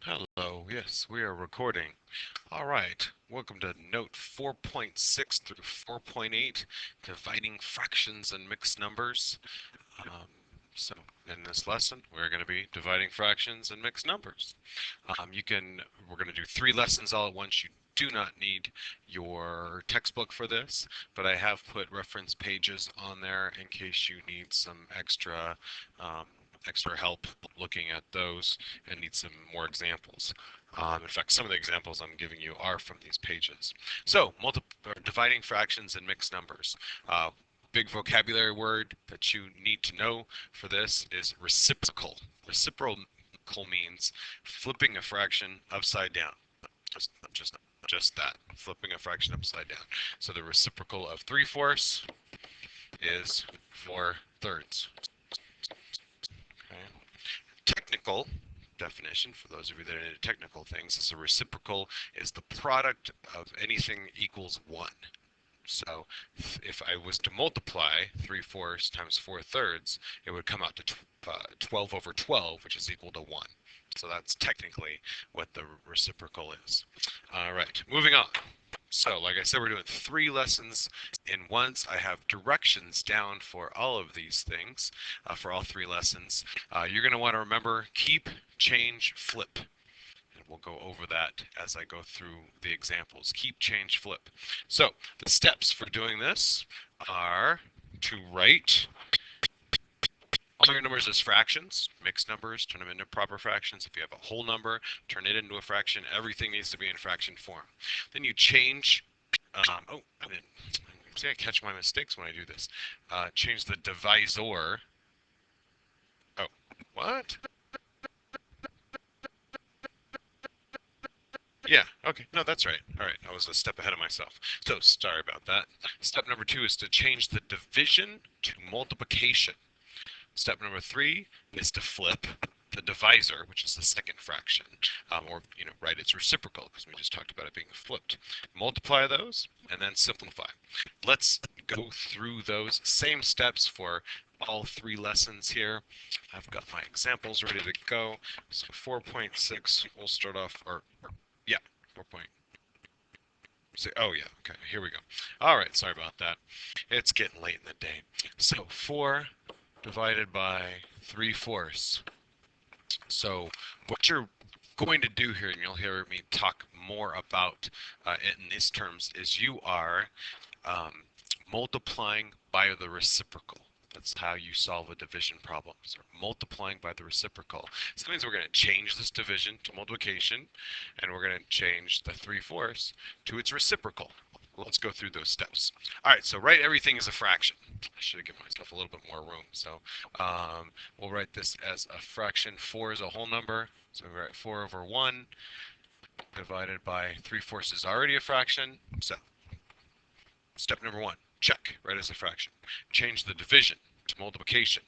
Hello, yes, we are recording. All right, welcome to Note 4.6 through 4.8, dividing fractions and mixed numbers. Um, so, in this lesson, we're going to be dividing fractions and mixed numbers. We're going to do 3 lessons all at once. You do not need your textbook for this, but I have put reference pages on there in case you need some um, extra help looking at those and need some more examples. In fact, some of the examples I'm giving you are from these pages. So, dividing fractions and mixed numbers. Big vocabulary word that you need to know for this is reciprocal. Reciprocal means flipping a fraction upside down. Just, just, just that, flipping a fraction upside down. So the reciprocal of 3/4 is 4/3. Okay. Technical definition, for those of you that are into technical things, is a reciprocal is the product of anything equals 1. So if I was to multiply 3/4 times 4/3, it would come out to 12 over 12, which is equal to 1. So that's technically what the reciprocal is. All right, moving on. So like I said, we're doing 3 lessons in once. I have directions down for all of these things, for all 3 lessons. You're going to want to remember keep, change, flip. We'll go over that as I go through the examples. Keep, change, flip. So the steps for doing this are to write all your numbers as fractions, mixed numbers, turn them into proper fractions. If you have a whole number, turn it into a fraction. Everything needs to be in fraction form. Then you change, see, I catch my mistakes when I do this. Change the divisor. Oh, what? Yeah, okay. No, that's right. All right, I was a step ahead of myself. So, sorry about that. Step number 2 is to change the division to multiplication. Step number 3 is to flip the divisor, which is the second fraction, or, write its reciprocal, because we just talked about it being flipped. Multiply those, and then simplify. Let's go through those same steps for all 3 lessons here. I've got my examples ready to go. So 4.6, we'll start off, yeah, 4. Oh yeah, okay, here we go. All right, sorry about that. It's getting late in the day. So 4 divided by 3/4. So what you're going to do here, and you'll hear me talk more about it in these terms, is you are multiplying by the reciprocal. That's how you solve a division problem. So multiplying by the reciprocal. So that means we're going to change this division to multiplication, and we're going to change the 3/4 to its reciprocal. Let's go through those steps. All right, so write everything as a fraction. I should have given myself a little bit more room. So we'll write this as a fraction. 4 is a whole number, so we write 4 over 1 divided by 3/4 is already a fraction. So step number 1, check, write as a fraction. Change the division to multiplication.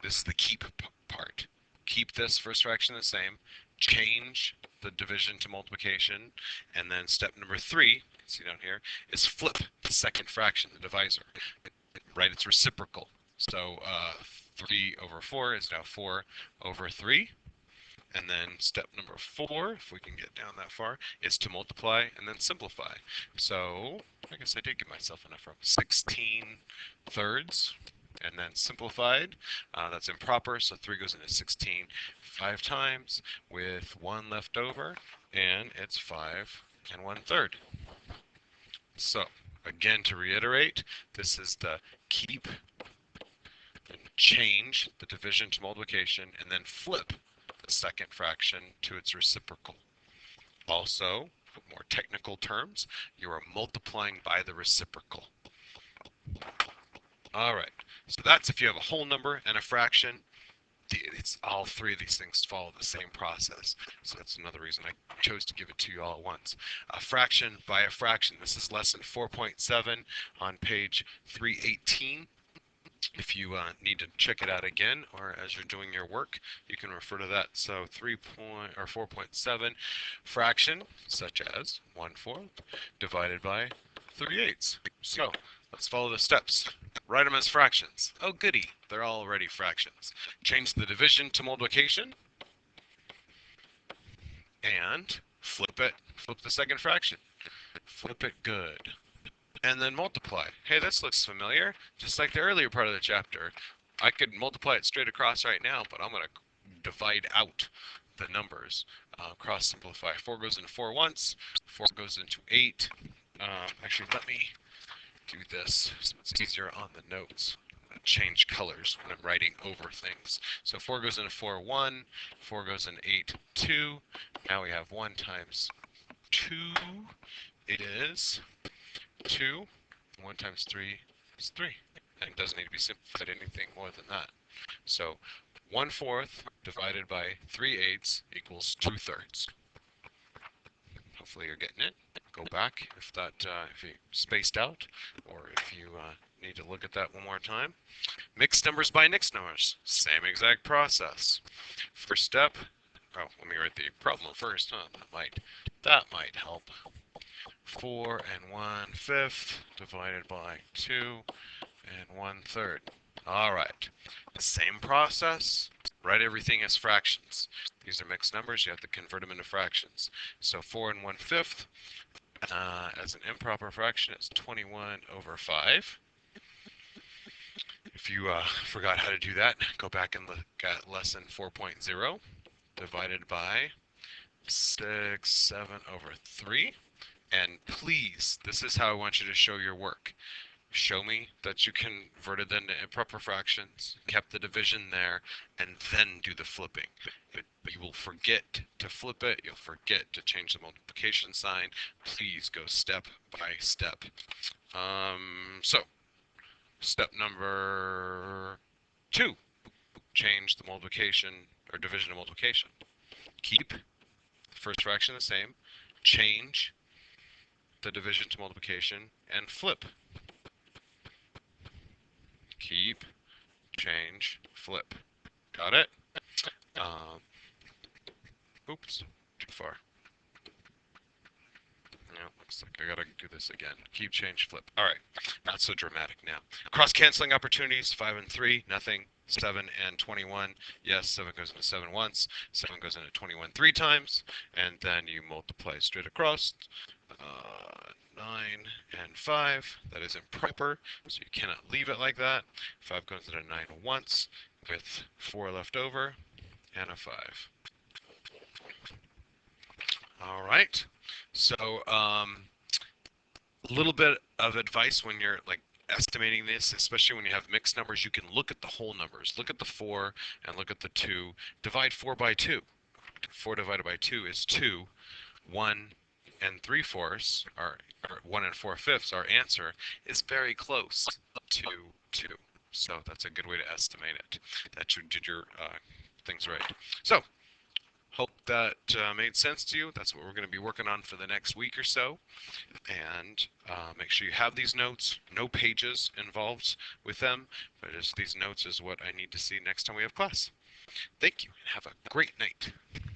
This is the keep part. Keep this first fraction the same. Change the division to multiplication. And then step number 3, see down here, is flip the second fraction, the divisor. Write its reciprocal. So 3 over 4 is now 4 over 3. And then step number 4, if we can get down that far, is to multiply and then simplify. So I guess I did give myself enough room. 16/3. And then simplified, that's improper, so 3 goes into 16 5 times with 1 left over, and it's 5 1/3. So again, to reiterate, this is the keep and change the division to multiplication, and then flip the second fraction to its reciprocal. Also, more technical terms, you are multiplying by the reciprocal. All right, so that's if you have a whole number and a fraction. It's all 3 of these things follow the same process. So that's another reason I chose to give it to you all at once. A fraction by a fraction. This is lesson 4.7 on page 318. If you need to check it out again, or as you're doing your work, you can refer to that. So 4.7, fraction such as 1/4 divided by 3/8. So let's follow the steps. Write them as fractions. Oh goody, they're already fractions. Change the division to multiplication. and flip it. Flip the second fraction. Flip it good. And then multiply. Hey, this looks familiar. Just like the earlier part of the chapter. I could multiply it straight across right now, but I'm going to divide out the numbers. Cross simplify. 4 goes into 4 once. 4 goes into 8. Actually, let me do this so it's easier on the notes. Change colors when I'm writing over things. So 4 goes into 4, 1. 4 goes into 8, 2. Now we have 1 times 2. It is 2. 1 times 3 is 3. And it doesn't need to be simplified anything more than that. So 1/4 divided by 3/8 equals 2/3. Hopefully you're getting it. Go back if you spaced out, or if you need to look at that one more time. Mixed numbers by mixed numbers. Same exact process. First step. Oh, let me write the problem first. Huh? That might help. 4 1/5 divided by 2 1/3. All right. The same process. Write everything as fractions. These are mixed numbers. You have to convert them into fractions. So 4 1/5 as an improper fraction is 21/5. If you forgot how to do that, go back and look at lesson 4.0 divided by 6/7/3. And please, this is how I want you to show your work. Show me that you converted them into improper fractions, kept the division there, and then do the flipping. But you will forget to flip it. You'll forget to change the multiplication sign. Please go step by step. So, step number 2, change the multiplication or division to multiplication. Keep the first fraction the same, change the division to multiplication, and flip. Keep, change, flip. Got it? Oops, too far. Yeah, looks like I gotta do this again. Keep, change, flip. All right, not so dramatic now. Cross-canceling opportunities, 5 and 3, nothing. 7 and 21, yes, 7 goes into 7 once. 7 goes into 21 3 times, and then you multiply straight across. 9 and 5, that is improper, so you cannot leave it like that. 5 goes into 9 once, with 4 left over, and a 5. All right, so a little bit of advice when you're like estimating this, especially when you have mixed numbers, you can look at the whole numbers. Look at the 4 and look at the 2. Divide 4 by 2. 4 divided by 2 is 2. 1 3/4 or 1 4/5. Our answer is very close to 2. So that's a good way to estimate it, that you did your things right. So hope that made sense to you. That's what we're going to be working on for the next week or so. And make sure you have these notes. No pages involved with them, but just these notes is what I need to see next time we have class. Thank you, and have a great night.